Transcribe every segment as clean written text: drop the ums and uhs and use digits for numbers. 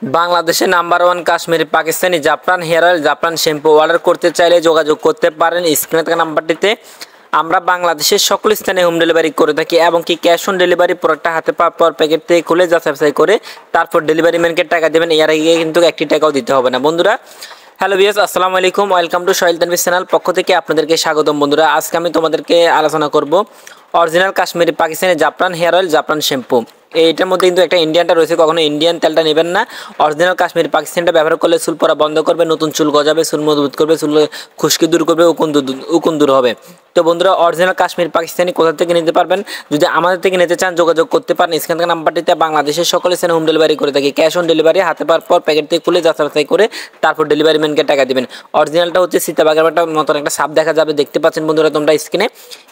বাংলাদেশের number one Kashmiri Pakistani জাফরান hair oil জাফরান শ্যাম্পু অর্ডার করতে চাইলে যোগাযোগ করতে পারেন স্ক্রিনে থাকা নাম্বারটিতে। আমরা বাংলাদেশের সকল স্থানে হোম ডেলিভারি করে থাকি এবং কি ক্যাশ অন ডেলিভারি প্রোডাক্টটা হাতে পাওয়ার পর প্যাকেট থেকে খুলে যাচাই করে তারপর ডেলিভারি ম্যানকে টাকা দেবেন। এর আগে কিন্তু একটি টাকাও দিতে হবে না বন্ধুরা। হ্যালো ভিউয়ার্স, আসসালামু আলাইকুম, welcome to Sohel Tanvir channel পক্ষ থেকে আপনাদেরকে স্বাগতম বন্ধুরা। আজকে আমি তোমাদেরকে আলোচনা করব অরিজিনাল কাশ্মীরি পাকিস্তানি জাফরান হেয়ার অয়েল জাফরান শ্যাম্পু। এইটার মধ্যে কিন্তু একটা ইন্ডিয়ানটা রয়েছে, কখনো ইন্ডিয়ান তেলটা নেবেন না। অরিজিনাল কাশ্মীরি পাকিস্তানিটা ব্যবহার করলে চুল পড়া বন্ধ করবে, নতুন চুল গজাবে, চুল মজবুত করবে, চুল খুশকি দূর করবে, উকুন দূর হবে। তো বন্ধুরা, অরিজিনাল কাশ্মীর পাকিস্তানি কোথা থেকে নিতে পারবেন? যদি আমাদের থেকে নিতে চান যোগাযোগ করতে পারেন স্ক্রিন থাকা নাম্বারটিতে। বাংলাদেশের সকল স্থানে হোম ডেলিভারি করে থাকি। ক্যাশ অন ডেলিভারি হাতে পাওয়ার পর প্যাকেট থেকে খুলে যাচাই করে তারপর ডেলিভারি ম্যানকে টাকা দেবেন। অরিজিনালটা হচ্ছে সীতাবাগের মতন একটা সাপ দেখা যাবে, দেখতে পাচ্ছেন বন্ধুরা তোমরা স্ক্রিনে।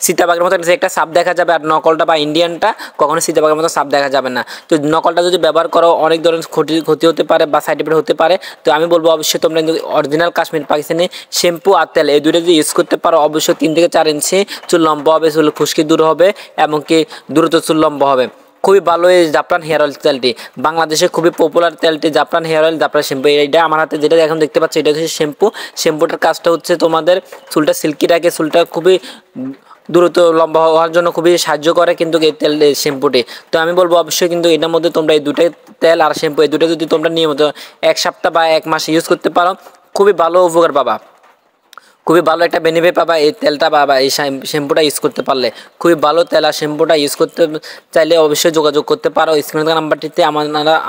সীতাবাগের মতন একটা সাপ দেখা যাবে, আর নকলটা বা ইন্ডিয়ানটা কখনো সীতাবাগের মতো সাপ দেখা যাবে না। তো নকলটা যদি ব্যবহার করো অনেক ধরনের ক্ষতি হতে পারে বা সাইড এফেক্ট হতে পারে। তো আমি বলবো অবশ্যই তোমরা অরিজিনাল কাশ্মীর পাকিস্তানি শ্যাম্পু আর তেল এই দুটো যদি ইউজ করতে পারো, অবশ্যই 3 থেকে 4 ইঞ্চি চুল লম্বা হবে, চুল খুশকি দূর হবে, এমনকি দ্রুত চুল লম্বা হবে। খুবই ভালো এই জাফরান হেয়ার অয়েল তেলটি, বাংলাদেশে খুবই পপুলার তেলটি জাফরান হেয়ার অয়েল জাফরান শ্যাম্পু। এটা আমার হাতে যেটা এখন দেখতে পাচ্ছি এটা হচ্ছে শ্যাম্পুটার কাজটা হচ্ছে তোমাদের চুলটা সিল্কি রাখে, চুলটা খুবই দ্রুত লম্বা হওয়ার জন্য খুবই সাহায্য করে কিন্তু এই তেল শ্যাম্পুটি। তো আমি বলবো অবশ্যই কিন্তু এটার মধ্যে তোমরা এই দুটাই তেল আর শ্যাম্পু এই দুটো যদি তোমরা নিয়মিত 1 সপ্তাহ বা 1 মাস ইউজ করতে পারো, খুবই ভালো উপকার পাবা, খুবই ভালো একটা বেনিফিট পাবা এই তেলটা বা এই শ্যাম্পুটা ইউজ করতে পারলে। খুবই ভালো তেল আর শ্যাম্পুটা ইউজ করতে চাইলে অবশ্যই যোগাযোগ করতে পারো স্ক্রিনে থাকা নাম্বারটিতে।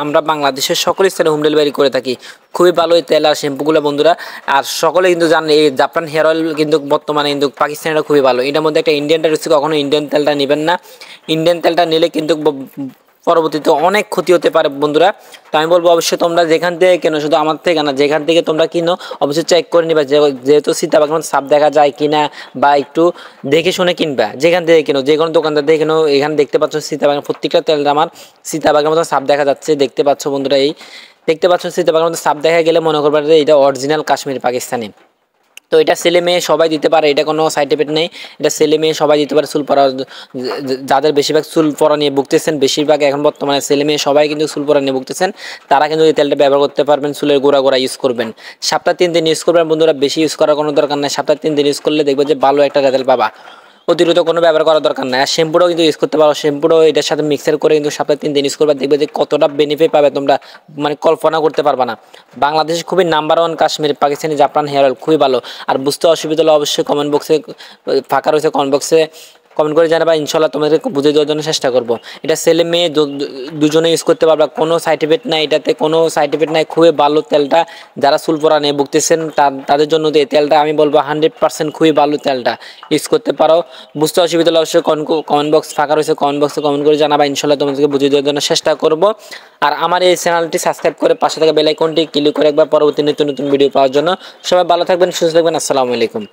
আমরা বাংলাদেশের সকল স্থানে হোম ডেলিভারি করে থাকি। খুবই ভালো এই তেল আর শ্যাম্পুগুলো বন্ধুরা। আর সকলে কিন্তু জানেন এই জাফরান হেয়ার অয়েল কিন্তু বর্তমানে কিন্তু পাকিস্তানিটা খুবই ভালো। এটার মধ্যে একটা ইন্ডিয়ানটা রয়েছে, কখনো ইন্ডিয়ান তেলটা নেবেন না। ইন্ডিয়ান তেলটা নিলে কিন্তু পরবর্তীতে অনেক ক্ষতি হতে পারে বন্ধুরা। তো আমি বলবো অবশ্যই তোমরা যেখান থেকে কেনো, শুধু আমার থেকে না, যেখান থেকে তোমরা কিনো অবশ্যই চেক করে নিবা, যেহেতু সীতাবাগের মতো সাপ দেখা যায় কিনা, বা একটু দেখে শুনে কিনবা। যেখান থেকে কেনো, যে কোনো দোকানদার থেকে কেনো। এখানে দেখতে পাচ্ছ সীতাবাগের প্রত্যেকটা তেলটা আমার সীতাবাগের মতো সাপ দেখা যাচ্ছে, দেখতে পাচ্ছ বন্ধুরা। এই দেখতে পাচ্ছ সীতাবাগের মতো সাপ দেখা গেলে মনে করবে যে এটা অরিজিনাল কাশ্মীর পাকিস্তানি। তো এটা ছেলে মেয়ে সবাই দিতে পারে, এটা কোনো সাইড এফেক্ট নেই। এটা ছেলে মেয়ে সবাই দিতে পারে। চুল পড়া যাদের বেশিরভাগ চুল পড়া নিয়ে ভুগতেছেন, বেশিরভাগ এখন বর্তমানে ছেলে মেয়ে সবাই কিন্তু চুল পড়া নিয়ে ভুগতেছেন, তারা কিন্তু এই তেলটা ব্যবহার করতে পারবেন। চুলের গোড়া ইউজ করবেন, সপ্তাহে 3 দিন ইউজ করবেন বন্ধুরা। বেশি ইউজ করার কোনো দরকার নেই, সপ্তাহে 3 দিন ইউজ করলে দেখবে যে ভালো একটা রেজাল্ট পাবা। অতিরিক্ত কোনো ব্যবহার করার দরকার নাই। আর শ্যাম্পুটাও কিন্তু ইউজ করতে পারো, শ্যাম্পুটাও এটার সাথে মিক্সার করে কিন্তু সপ্তাহে 3 দিন ইউজ করবে, দেখবে যে কতটা বেনিফিট পাবে তোমরা মানে কল্পনা করতে পারবা না। বাংলাদেশে খুবই নাম্বার ওয়ান কাশ্মীর পাকিস্তানি জাফরান হেয়ার অয়েল, খুবই ভালো। আর বুঝতে অসুবিধা হলে অবশ্যই কমেন্ট বক্সে ফাঁকা রয়েছে, কমেন্ট বক্সে কমেন্ট করে জানাবা, ইনশাল্লাহ তোমাদেরকে বুঝিয়ে দেওয়ার জন্য চেষ্টা করবো। এটা ছেলে মেয়ে দুজনে ইউজ করতে পারবা, কোনো সাইড এফেক্ট নাই, এটাতে কোনো সাইড এফেক্ট নাই। খুবই ভালো তেলটা, যারা চুল পড়া নিয়ে ভুগতেছেন তাদের জন্য এই তেলটা আমি বলবো 100% খুবই ভালো তেলটা ইউজ করতে পারো। বুঝতে অসুবিধা হলে অবশ্যই কমেন্ট বক্স ফাঁকা রয়েছে, কমেন্ট বক্সে কমেন্ট করে জানাবা, ইনশাল্লাহ তোমাদেরকে বুঝিয়ে দেওয়ার জন্য চেষ্টা করবো। আর আমার এই চ্যানেলটি সাবস্ক্রাইব করে পাশে থাকা বেল আইকনটি ক্লিক করে একবার পরবর্তী নতুন ভিডিও পাওয়ার জন্য। সবাই ভালো থাকবেন, সুস্থ থাকবেন, আসসালামু আলাইকুম।